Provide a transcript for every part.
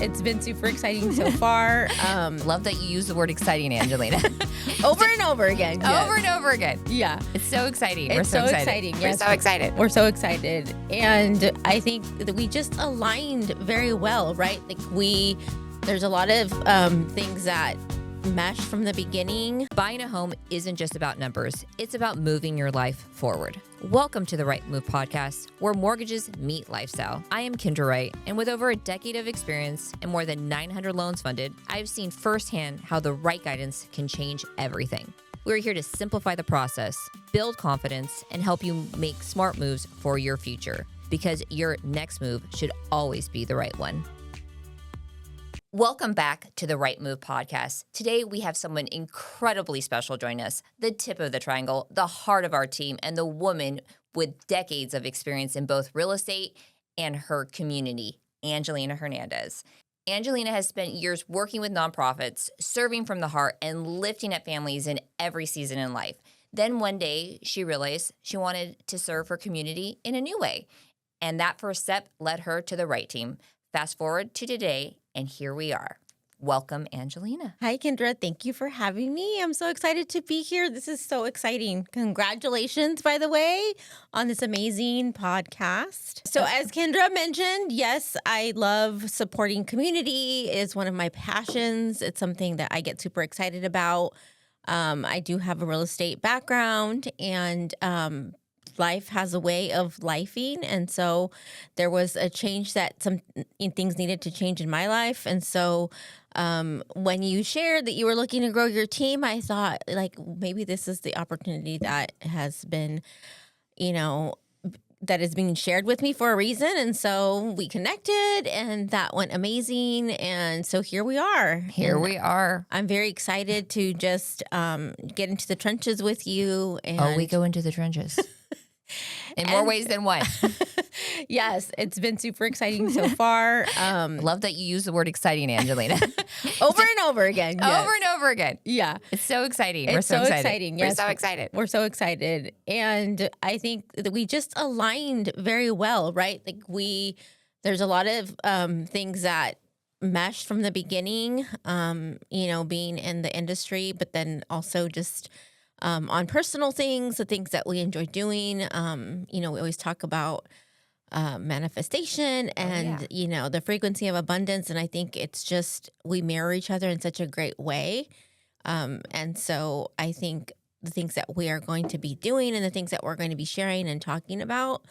It's been super exciting so far. Love that you use the word exciting, Angelina. Over and over again. Yes. Over and over again. Yeah. It's so exciting. It's We're so exciting. Yes. We're so excited. We're so excited. And I think that we just aligned very well, right? There's a lot of things that meshed from the beginning. Buying a home isn't just about numbers. It's about moving your life forward. Welcome to the Wright Move Podcast, where mortgages meet lifestyle. I am Kendra Wright, and with over a decade of experience and more than 900 loans funded, I've seen firsthand how the right guidance can change everything. We're here to simplify the process, build confidence, and help you make smart moves for your future, because your next move should always be the right one. Welcome back to the Wright Move Podcast. Today, we have someone incredibly special join us, the tip of the triangle, the heart of our team, and the woman with decades of experience in both real estate and her community, Angelina Hernandez. Angelina has spent years working with nonprofits, serving from the heart, and lifting up families in every season in life. Then one day, she realized she wanted to serve her community in a new way. And that first step led her to the Wright team. Fast forward to today, and here we are. Welcome, Angelina. Hi, Kendra. Thank you for having me. I'm so excited to be here. This is so exciting. Congratulations, by the way, on this amazing podcast. So as Kendra mentioned, yes, I love supporting community. It's one of my passions. It's something that I get super excited about. I do have a real estate background, and life has a way of lifing, and so there was a change that some things needed to change in my life. And so when you shared that you were looking to grow your team, I thought, like, maybe this is the opportunity that has been, that is being shared with me for a reason. And so we connected, and that went amazing. And so here we are. Here we are. I'm very excited to just get into the trenches with you. And we go into the trenches. In more ways than one. Yes, it's been super exciting so far. Love that you use the word exciting, Angelina. Over and over again. Yes. Over and over again. Yeah. It's so exciting. It's We're so excited. exciting. Yes. We're so excited. We're so excited. And I think that we just aligned very well, right? There's a lot of things that meshed from the beginning, being in the industry, but then also just on personal things, the things that we enjoy doing. We always talk about manifestation and, the frequency of abundance. And I think it's just, we mirror each other in such a great way. And so I think the things that we are going to be doing and the things that we're going to be sharing and talking about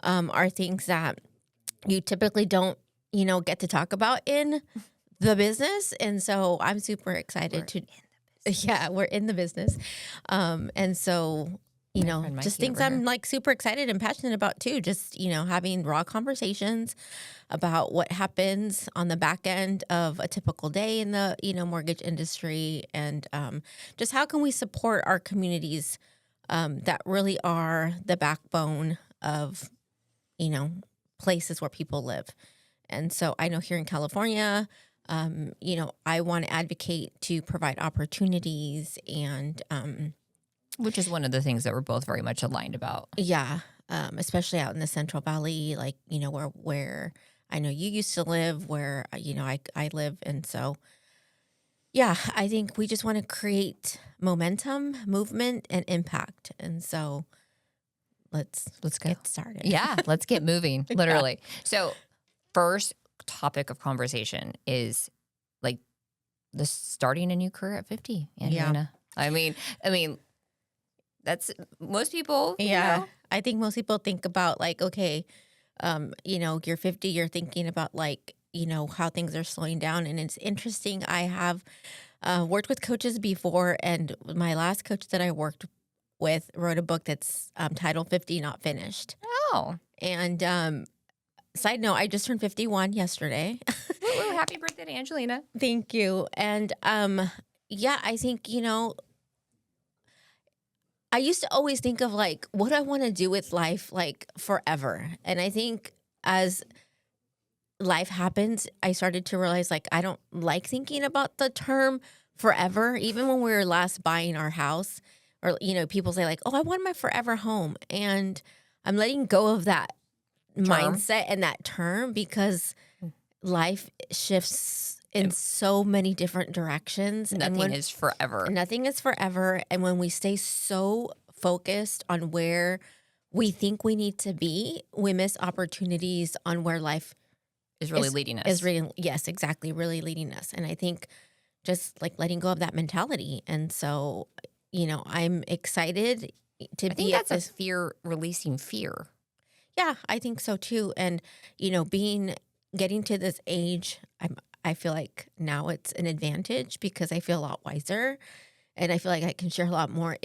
are things that you typically don't, get to talk about in the business. And so I'm super excited we're in the business. And so, just things I'm like super excited and passionate about too. Just, having raw conversations about what happens on the back end of a typical day in the, mortgage industry, and just how can we support our communities that really are the backbone of, places where people live. And so I know here in California, I want to advocate to provide opportunities, and which is one of the things that we're both very much aligned about. Yeah, especially out in the Central Valley, like, where I know you used to live, where, I live. And so, yeah, I think we just want to create momentum, movement, and impact. And so let's go. Get started. Yeah, let's get moving, literally. So first topic of conversation is like the starting a new career at 50, Angelina. Yeah. I mean, that's most people. Yeah. I think most people think about like, okay, you're 50, you're thinking about like, how things are slowing down. And it's interesting. I have worked with coaches before, and my last coach that I worked with wrote a book that's titled 50 Not Finished. Oh. And side note, I just turned 51 yesterday. Woo-woo, happy birthday to Angelina. Thank you. And I think, I used to always think of like, what do I want to do with life like forever? And I think as life happens, I started to realize like, I don't like thinking about the term forever. Even when we were last buying our house, or, people say like, oh, I want my forever home. And I'm letting go of that mindset and that term, because life shifts in so many different directions. Nothing is forever. Nothing is forever. And when we stay so focused on where we think we need to be, we miss opportunities on where life is really leading us. Yes, exactly. Really leading us. And I think just like letting go of that mentality. And so, I'm excited to I be think at that's a fear, releasing fear. Yeah, I think so too. And, getting to this age, I feel like now it's an advantage because I feel a lot wiser. And I feel like I can share a lot more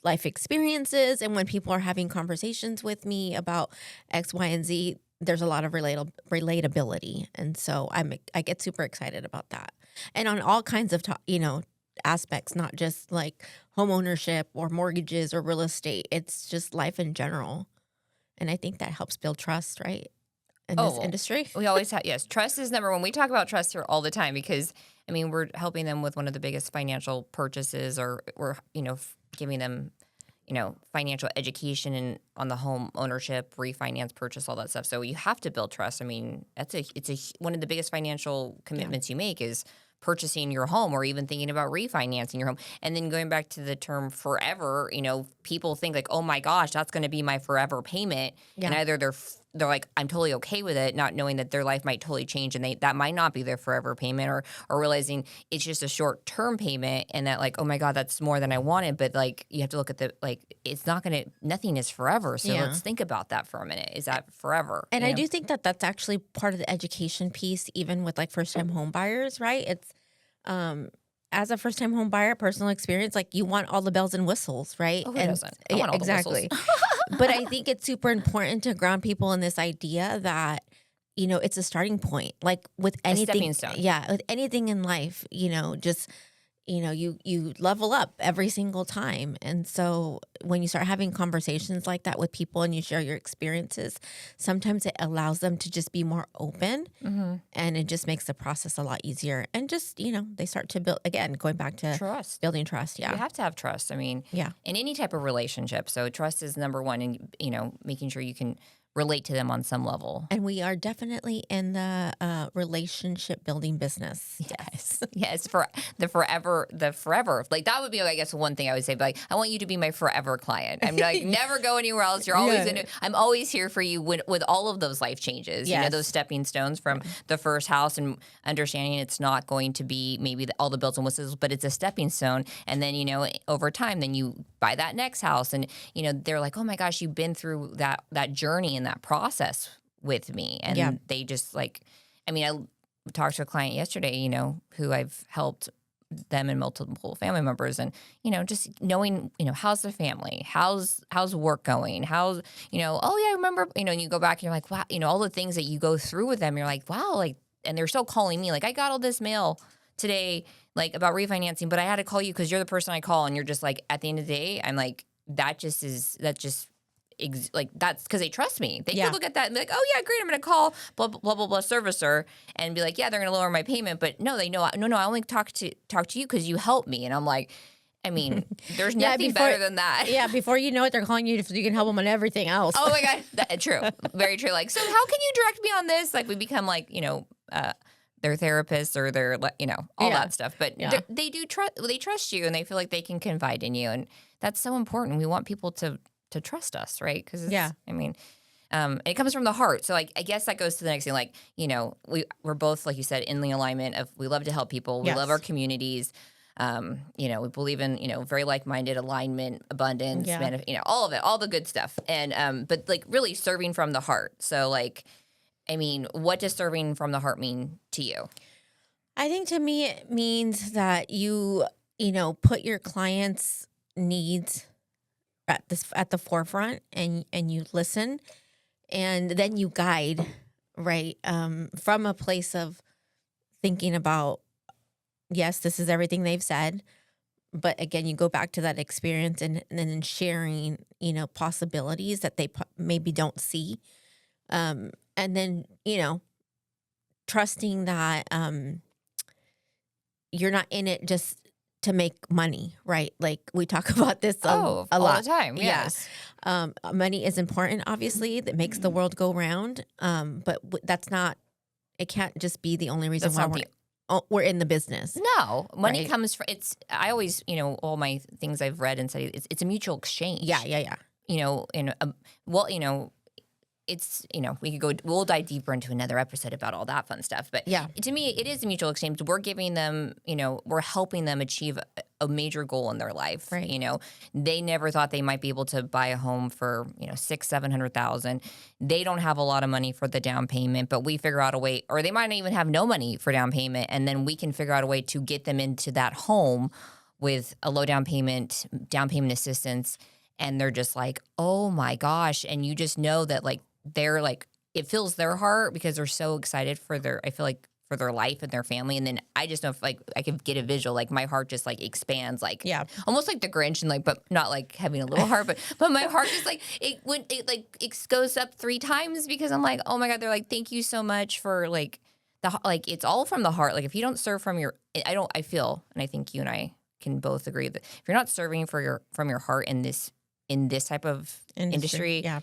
life experiences. And when people are having conversations with me about X, Y, and Z, there's a lot of relatability. And so I get super excited about that. And on all kinds of, aspects, not just like home ownership or mortgages or real estate. It's just life in general. And I think that helps build trust, right? In this industry. We always have, yes, trust is number one. We talk about trust here all the time because, we're helping them with one of the biggest financial purchases, or we're, giving them, financial education and on the home ownership, refinance, purchase, all that stuff. So you have to build trust. It's one of the biggest financial commitments you make is purchasing your home or even thinking about refinancing your home. And then going back to the term forever, people think like, oh my gosh, that's going to be my forever payment. Yeah. And either they're like, I'm totally okay with it, not knowing that their life might totally change and that might not be their forever payment, or realizing it's just a short-term payment and that like, oh my God, that's more than I wanted. But like, you have to look at it's not going to, nothing is forever. So let's think about that for a minute. Is that forever? And I do think that that's actually part of the education piece, even with like first-time home buyers, right? It's, as a first-time home buyer, personal experience, like you want all the bells and whistles, right? Oh, who doesn't? I want all exactly. the whistles. But I think it's super important to ground people in this idea that, it's a starting point. Like with anything, a stepping stone. Yeah, with anything in life, just, you level up every single time. And so when you start having conversations like that with people and you share your experiences, sometimes it allows them to just be more open, and it just makes the process a lot easier. And just, they start to build, again, going back to trust, building trust. Yeah. You have to have trust. In any type of relationship. So trust is number one, and, making sure you can relate to them on some level. And we are definitely in the relationship building business. Yes, for the forever. Like that would be, I guess, one thing I would say. But like, I want you to be my forever client. I'm like, never go anywhere else. You're always I'm always here for you with all of those life changes. Yes. Those stepping stones from the first house, and understanding it's not going to be maybe all the bells and whistles, but it's a stepping stone. And then over time, then you buy that next house, and they're like, oh my gosh, you've been through that journey and that process with me. And they just like, I talked to a client yesterday, who I've helped them and multiple family members, and just knowing, how's the family, how's work going, how's oh yeah, I remember, and you go back and you're like, wow, all the things that you go through with them, you're like, wow, like, and they're still calling me like, I got all this mail today, like about refinancing, but I had to call you because you're the person I call. And you're just like, at the end of the day, I'm like, that's because they trust me. They could look at that and be like, oh yeah, great, I'm going to call blah, blah, blah, blah servicer and be like, yeah, they're going to lower my payment. But no, they know, no, I only talk to you because you helped me. And I'm like, there's nothing better than that. Yeah, before you know it, they're calling you so you can help them on everything else. Oh my God, true. Very true. Like, so how can you direct me on this? Like, we become like, their therapists or their, all that stuff. But they do trust you, and they feel like they can confide in you. And that's so important. We want people to trust us, right? Because it comes from the heart. So I guess that goes to the next thing. Like, we're both, like you said, in the alignment of, we love to help people. We love our communities. We believe in, very like-minded alignment, abundance, all of it, all the good stuff. And, but like really serving from the heart. So like, what does serving from the heart mean to you? I think to me, it means that you put your clients' needs at the forefront, and you listen, and then you guide, right? From a place of thinking about, yes, this is everything they've said, but again, you go back to that experience and then sharing, possibilities that they maybe don't see. And then, trusting that you're not in it just to make money, right? Like we talk about this a lot. All the time, yes. Money is important, obviously, that makes the world go round. But that's not It can't just be the only reason That's why not we're in the business. No, money Right. comes from, I always, all my things I've read and studied, it's a mutual exchange. Yeah. We'll dive deeper into another episode about all that fun stuff. But Yeah. to me, it is a mutual exchange. We're giving them, we're helping them achieve a major goal in their life. Right. They never thought they might be able to buy a home for, $600,000-700,000. They don't have a lot of money for the down payment, but we figure out a way, or they might not even have no money for down payment. And then we can figure out a way to get them into that home with a low down payment assistance. And they're just like, oh my gosh. And you just know that like, they're like, it fills their heart because they're so excited for their life and their family. And then I just know if like I could get a visual, like my heart just like expands, like almost like the Grinch, and like, but not like having a little heart, but my heart just like it goes up 3 times because I'm like, oh my God, they're like, thank you so much for like it's all from the heart. Like if you don't serve from I feel, and I think you and I can both agree that if you're not serving from your heart in this type of industry, yeah.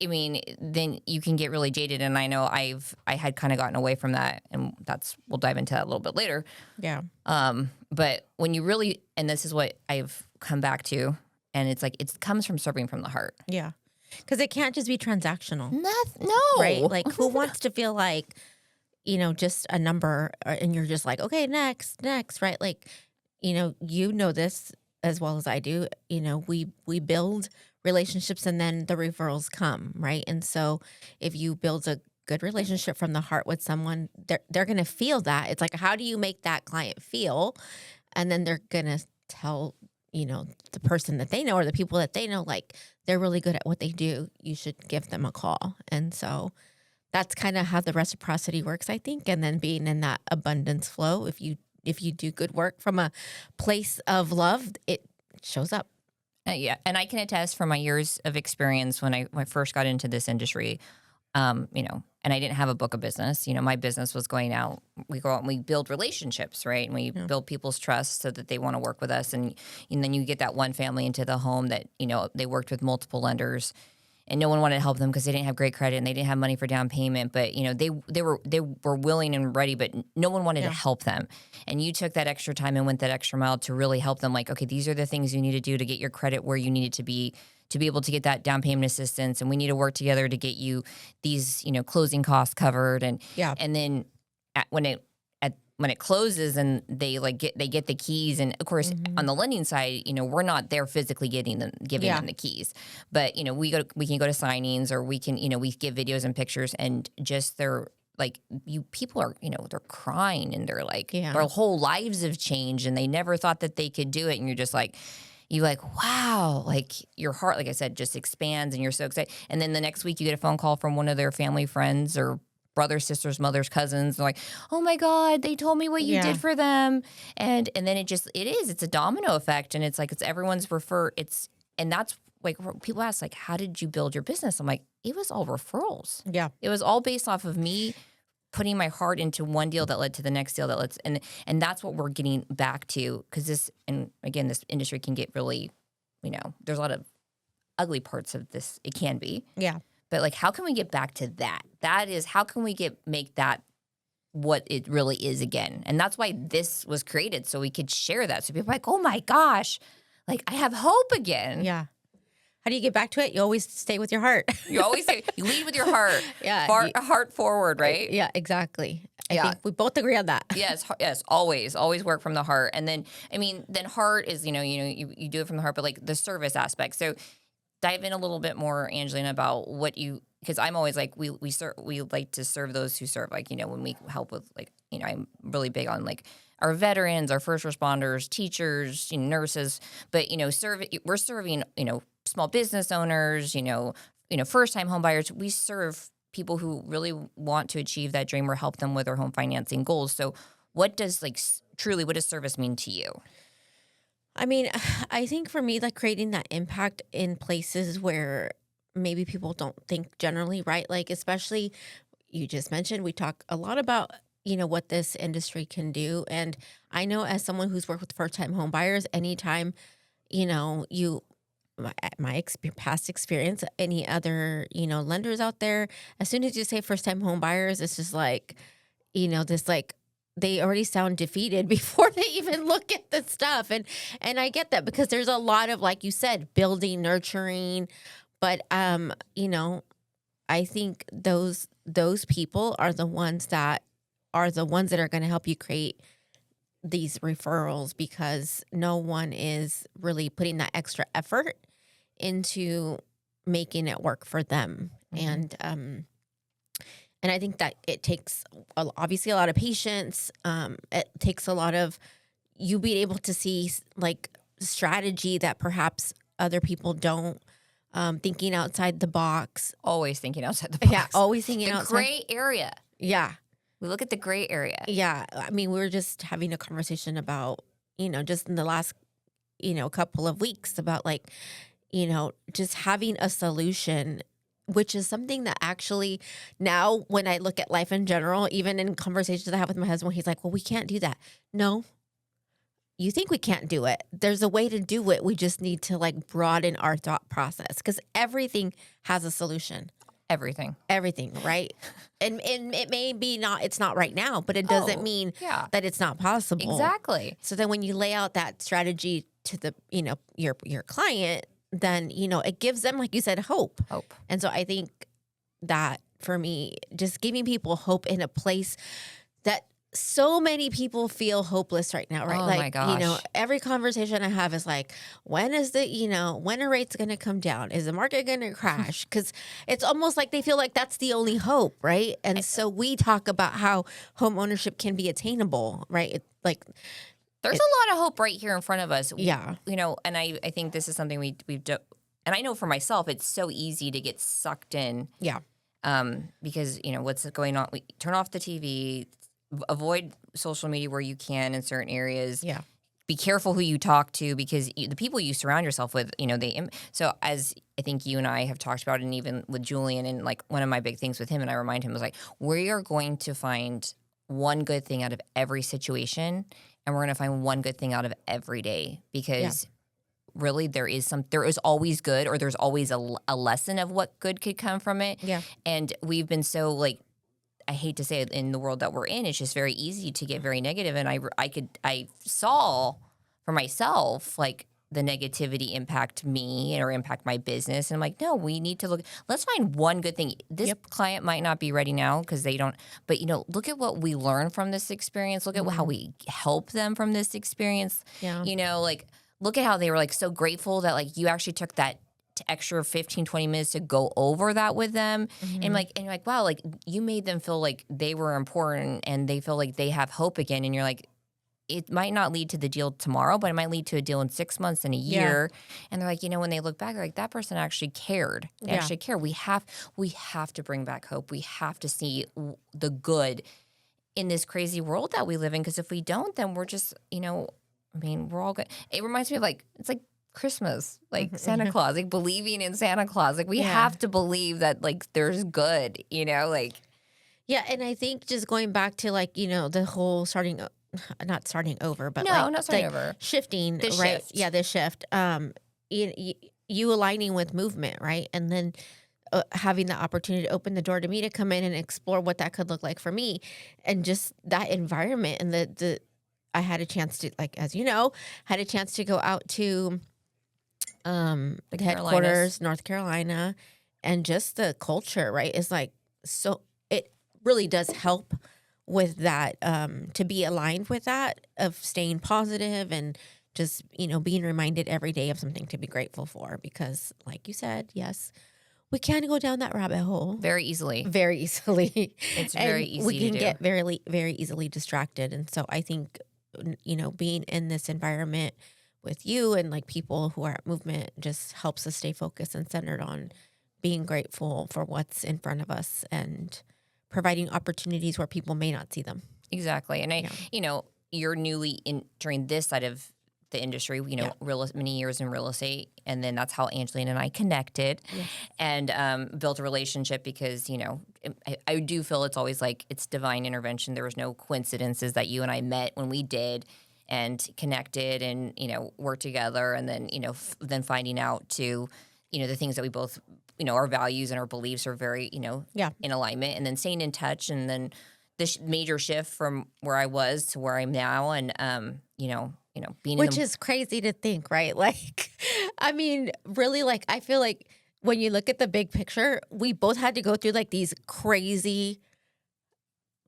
I mean, then you can get really jaded. And I know I had kind of gotten away from that, and we'll dive into that a little bit later. Yeah. But when you really, and this is what I've come back to, and it's like, it comes from serving from the heart. Yeah. Because it can't just be transactional. No. Right? Like who wants to feel like, just a number and you're just like, okay, next, right? Like, you know this as well as I do. We build relationships and then the referrals come, right? And so if you build a good relationship from the heart with someone, they're going to feel that. It's like, how do you make that client feel? And then they're going to tell, the person that they know or the people that they know, like they're really good at what they do. You should give them a call. And so that's kind of how the reciprocity works, I think. And then being in that abundance flow, if you do good work from a place of love, it shows up. Yeah, and I can attest from my years of experience when I first got into this industry, and I didn't have a book of business. My business was going out. We go out and we build relationships, right? And we build people's trust so that they want to work with us. And then you get that one family into the home that, they worked with multiple lenders. And no one wanted to help them because they didn't have great credit and they didn't have money for down payment. But they were willing and ready, but no one wanted to help them. And you took that extra time and went that extra mile to really help them. Like, okay, these are the things you need to do to get your credit where you need it to be able to get that down payment assistance. And we need to work together to get you these closing costs covered. And then when it closes and they get the keys, and of course on the lending side, we're not there physically giving them the keys, but we can go to signings, or we can we give videos and pictures, and just they're like, people are they're crying, and they're like their whole lives have changed and they never thought that they could do it, and you're just like, wow, like your heart, like I said, just expands and you're so excited. And then the next week you get a phone call from one of their family friends or brothers, sisters, mothers, cousins. They're like, oh my God, they told me what you did for them. And then it's a domino effect. And it's like, it's everyone's and that's like, people ask, like, how did you build your business? I'm like, it was all referrals. Yeah. It was all based off of me putting my heart into one deal that led to the next deal that led to, and that's what we're getting back to. Cause this industry can get really, there's a lot of ugly parts of this. It can be. Yeah. But like, how can we get back to that? That is, how can we make that what it really is again? And that's why this was created, so we could share that. So people are like, oh my gosh, like I have hope again. Yeah. How do you get back to it? You always stay with your heart. You always say, you lead with your heart. Heart forward, right? Yeah, exactly. I think we both agree on that. Yes, always work from the heart. And then, then heart is, you do it from the heart, but like the service aspect. So dive in a little bit more, Angelina, about because I'm always like, we like to serve those who serve. Like, when we help with, like, I'm really big on like our veterans, our first responders, teachers, nurses, but we're serving, small business owners, first-time home buyers. We serve people who really want to achieve that dream or help them with their home financing goals. So what does service mean to you? I think for me, like creating that impact in places where maybe people don't think generally, right? Like, especially you just mentioned, we talk a lot about, what this industry can do. And I know as someone who's worked with first-time home buyers, anytime, you past experience, any other, lenders out there, as soon as you say first time home buyers, it's just like, this like, they already sound defeated before they even look at the stuff. And I get that because there's a lot of, like you said, building, nurturing. But, I think those people are the ones that are going to help you create these referrals, because no one is really putting that extra effort into making it work for them. And I think that it takes obviously a lot of patience. It takes a lot of you being able to see like strategy that perhaps other people don't. Thinking outside the box. Always thinking outside the box. Yeah, always thinking outside. The gray area. Yeah. We look at the gray area. Yeah. I mean, we were just having a conversation about, just in the last, couple of weeks about like, just having a solution, which is something that actually now when I look at life in general, even in conversations I have with my husband, he's like, well, we can't do that. No, you think we can't do it. There's a way to do it. We just need to like broaden our thought process, because everything has a solution. Everything, right? And it may be it's not right now, but it doesn't mean that it's not possible. Exactly. So then when you lay out that strategy to the, your client, then, it gives them, like you said, hope. And so I think that for me, just giving people hope in a place that so many people feel hopeless right now, right? Oh like, my gosh. Every conversation I have is like, when are rates going to come down? Is the market going to crash? Because it's almost like they feel like that's the only hope, right? And so we talk about how home ownership can be attainable, right? There's a lot of hope right here in front of us. Yeah. And I think this is something we've done. And I know for myself, it's so easy to get sucked in. Yeah. Because, what's going on? We turn off the TV, avoid social media where you can in certain areas. Yeah. Be careful who you talk to, because the people you surround yourself with, so as I think you and I have talked about, and even with Julian, and like one of my big things with him, and I remind him, was like, we are going to find one good thing out of every situation, and we're going to find one good thing out of every day, because really there is always good, or there's always a lesson of what good could come from it. Yeah. And we've been so like, I hate to say it, in the world that we're in, it's just very easy to get very negative. And I saw for myself, like, the negativity impact me or impact my business. And I'm like, no, we need to let's find one good thing. This client might not be ready now because they don't, but look at what we learn from this experience. Look at how we help them from this experience. Yeah. Like, look at how they were like so grateful that like you actually took that extra 15, 20 minutes to go over that with them. And you're like, wow, like you made them feel like they were important and they feel like they have hope again. And you're like, it might not lead to the deal tomorrow, but it might lead to a deal in 6 months and a year. And they're like, when they look back, they're like, that person actually cared. They actually care. We have to bring back hope. We have to see the good in this crazy world that we live in. Because if we don't, then we're just, we're all good. It reminds me of it's like Christmas, like Santa Claus, like believing in Santa Claus. Like we have to believe that like there's good, like. Yeah. And I think just going back to like, the whole not starting over, but not starting over. Shifting, the right? Shift. Yeah, the shift. You aligning with movement, right? And then having the opportunity to open the door to me to come in and explore what that could look like for me, and just that environment. And I had a chance to, like, as you know, had a chance to go out to the headquarters, North Carolina, and just the culture, right? Is like, so it really does help with that, to be aligned with that, of staying positive and just, being reminded every day of something to be grateful for. Because like you said, yes, we can go down that rabbit hole very easily. It's very easy we can to do. get very, very easily distracted. And so I think, being in this environment with you and like people who are at Movement just helps us stay focused and centered on being grateful for what's in front of us and providing opportunities where people may not see them. Exactly. And you're newly entering this side of the industry, many years in real estate. And then that's how Angelina and I connected and built a relationship, because, I do feel it's always like it's divine intervention. There was no coincidences that you and I met when we did. and connected and, work together. And then, then finding out to, the things that we both, our values and our beliefs are very, in alignment, and then staying in touch. And then this major shift from where I was to where I'm now. And, being which is crazy to think, right? Like, I mean, really, like, I feel like when you look at the big picture, we both had to go through like these crazy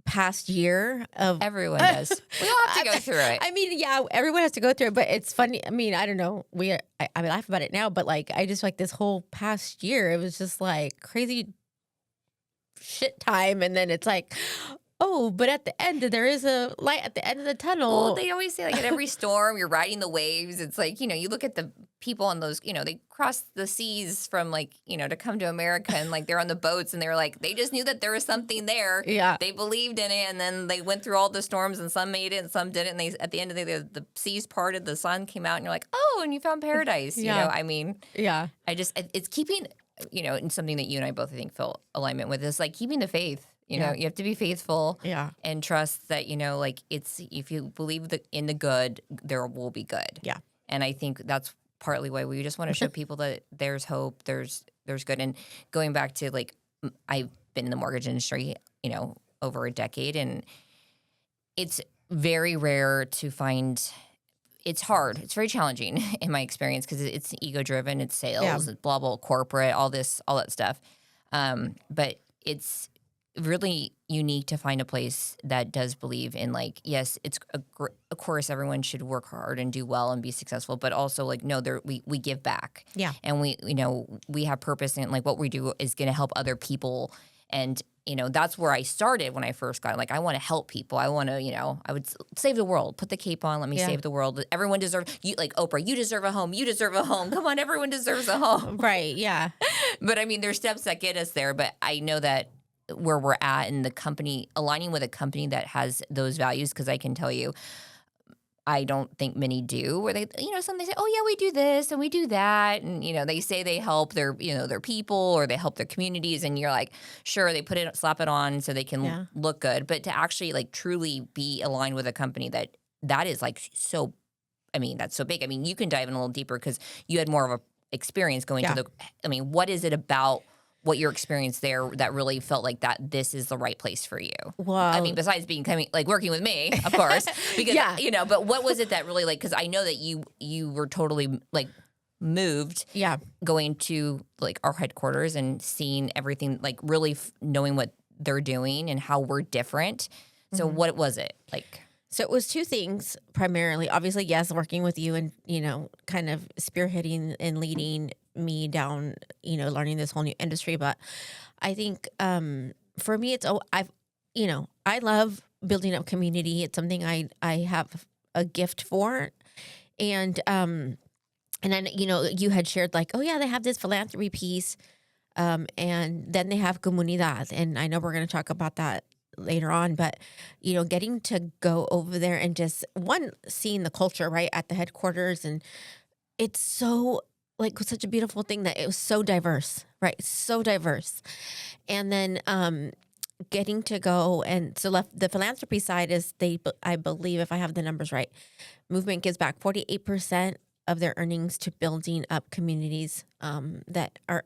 past year of everyone does. We all have to go through it. I mean, yeah, everyone has to go through it, but it's funny. I mean, I don't know. I laugh about it now, but like, I just like this whole past year, it was just like crazy shit time. And then it's like, oh, but at the end, there is a light at the end of the tunnel. Well, they always say, like, at every storm, you're riding the waves. It's like, you look at the people on those, they cross the seas from, like, to come to America, and, like, they're on the boats, and they were like, they just knew that there was something there. Yeah. They believed in it, and then they went through all the storms, and some made it, and some didn't. And at the end of the day, the seas parted, the sun came out, and you're like, oh, and you found paradise. Yeah. I mean, yeah. It's keeping, and something that you and I both, I think, feel alignment with is, like, keeping the faith. You have to be faithful and trust that, like, it's, if you believe in the good, there will be good. Yeah. And I think that's partly why we just want to show people that there's hope, there's good. And going back to, like, I've been in the mortgage industry, over a decade, and it's very rare to find. It's hard. It's very challenging in my experience because it's ego driven. It's sales, it's blah, blah, corporate, all that stuff. But it's really unique to find a place that does believe in, like, yes, it's of course everyone should work hard and do well and be successful, but also, like, no, we give back. Yeah. And we have purpose, and, like, what we do is going to help other people. And, that's where I started when I first got it. Like, I want to help people. I want to, I would save the world, put the cape on, let me save the world. Everyone deserves, like Oprah, you deserve a home. You deserve a home. Come on, everyone deserves a home. Right. Yeah. But I mean, there's steps that get us there. But I know that where we're at in the company, aligning with a company that has those values, because I can tell you, I don't think many do, where they, some they say, oh yeah, we do this and we do that. And, they say they help their, their people, or they help their communities. And you're like, sure, they slap it on so they can look good. But to actually, like, truly be aligned with a company that is, like, so, I mean, that's so big. I mean, you can dive in a little deeper because you had more of a experience going to what is it about what your experience there that really felt like that this is the right place for you? Well, I mean, besides working with me, of course, because, but what was it that really, like, because I know that you were totally, like, moved going to, like, our headquarters and seeing everything, like, really knowing what they're doing and how we're different. So what was it like? So it was two things primarily. Obviously, yes, working with you and, kind of spearheading and leading me down, learning this whole new industry. But I think for me, I love building up community. It's something I have a gift for. And then, you had shared, like, oh yeah, they have this philanthropy piece. And then they have Comunidad. And I know we're going to talk about that later on, but, getting to go over there and just seeing the culture right at the headquarters. And it's so, like, such a beautiful thing that it was so diverse, right? So diverse. And then, getting to go, and so the philanthropy side is I believe, if I have the numbers right, Movement gives back 48% of their earnings to building up communities, that are,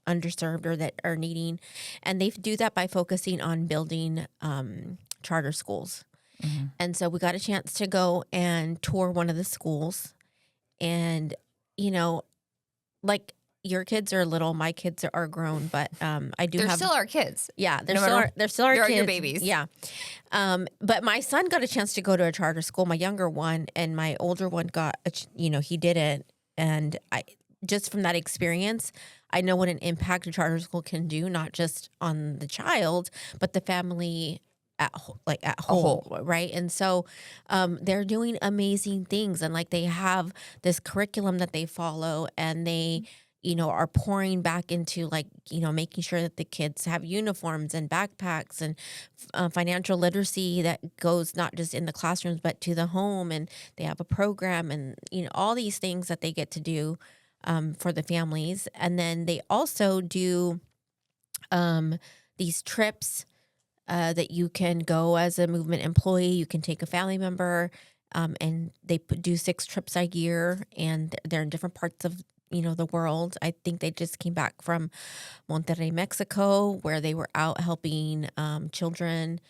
underserved or that are needing. And they do that by focusing on building charter schools. Mm-hmm. And so we got a chance to go and tour one of the schools. And, like, your kids are little, my kids are grown, but they're still our kids. Yeah, they're still our kids. Your babies. Yeah. But my son got a chance to go to a charter school, my younger one, and my older one he didn't. And I just from that experience, I know what an impact a charter school can do, not just on the child, but the family at home, right? And so they're doing amazing things, and, like, they have this curriculum that they follow, and they are pouring back into, like, making sure that the kids have uniforms and backpacks and financial literacy that goes not just in the classrooms but to the home, and they have a program, and all these things that they get to do for the families. And then they also do these trips that you can go as a Movement employee. You can take a family member. and they do 6 trips a year, and they're in different parts of the world. I think they just came back from Monterrey, Mexico, where they were out helping children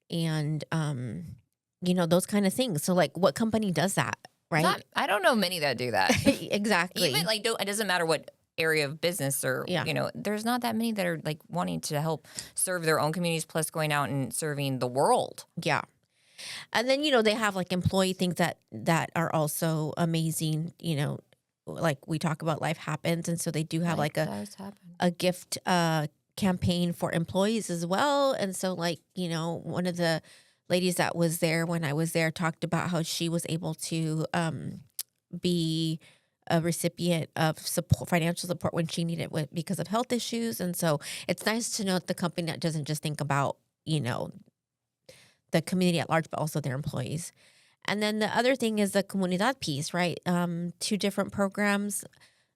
and those kind of things. So like, what company does that, right? I don't know many that do that. Exactly. Even like, it doesn't matter what area of business or, there's not that many that are like wanting to help serve their own communities, plus going out and serving the world. Yeah. And then, they have like employee things that are also amazing, like we talk about Life Happens. And so they do have like a gift campaign for employees as well. And so like, one of the ladies that was there when I was there talked about how she was able to be a recipient of support, financial support when she needed it because of health issues. And so it's nice to know the company that doesn't just think about, the community at large, but also their employees. And then the other thing is the Comunidad piece, right? 2 different programs.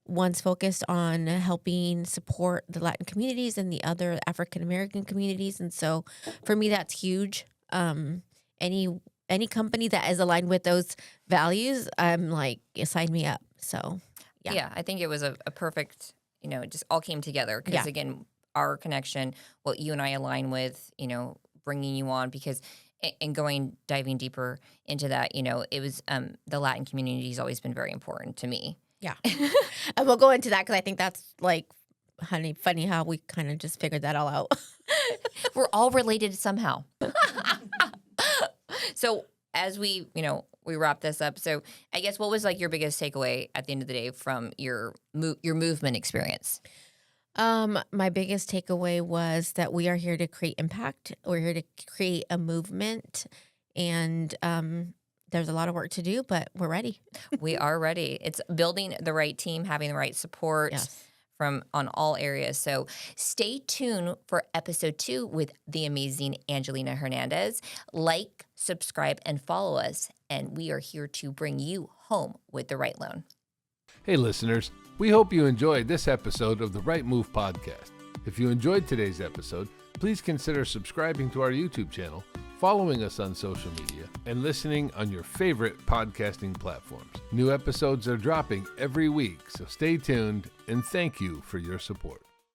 One's focused on helping support the Latin communities and the other African-American communities. And so for me, that's huge. Any company that is aligned with those values, I'm like, sign me up. So, yeah. Yeah, I think it was a perfect, it just all came together. Because again, our connection, what you and I align with, bringing you on, because and diving deeper into that, it was the Latin community has always been very important to me. Yeah. And we'll go into that because I think that's like, funny how we kind of just figured that all out. We're all related somehow. So as we wrap this up, so I guess what was like your biggest takeaway at the end of the day from your movement experience? My biggest takeaway was that we are here to create impact. We're here to create a movement, and there's a lot of work to do, but we're ready. We are ready. It's building the right team, having the right support. Yes. From on all areas. So stay tuned for episode 2 with the amazing Angelina Hernandez. Like, subscribe, and follow us. And we are here to bring you home with the Wright Loan. Hey, listeners. We hope you enjoyed this episode of the Wright Move Podcast. If you enjoyed today's episode, please consider subscribing to our YouTube channel, following us on social media, and listening on your favorite podcasting platforms. New episodes are dropping every week, so stay tuned, and thank you for your support.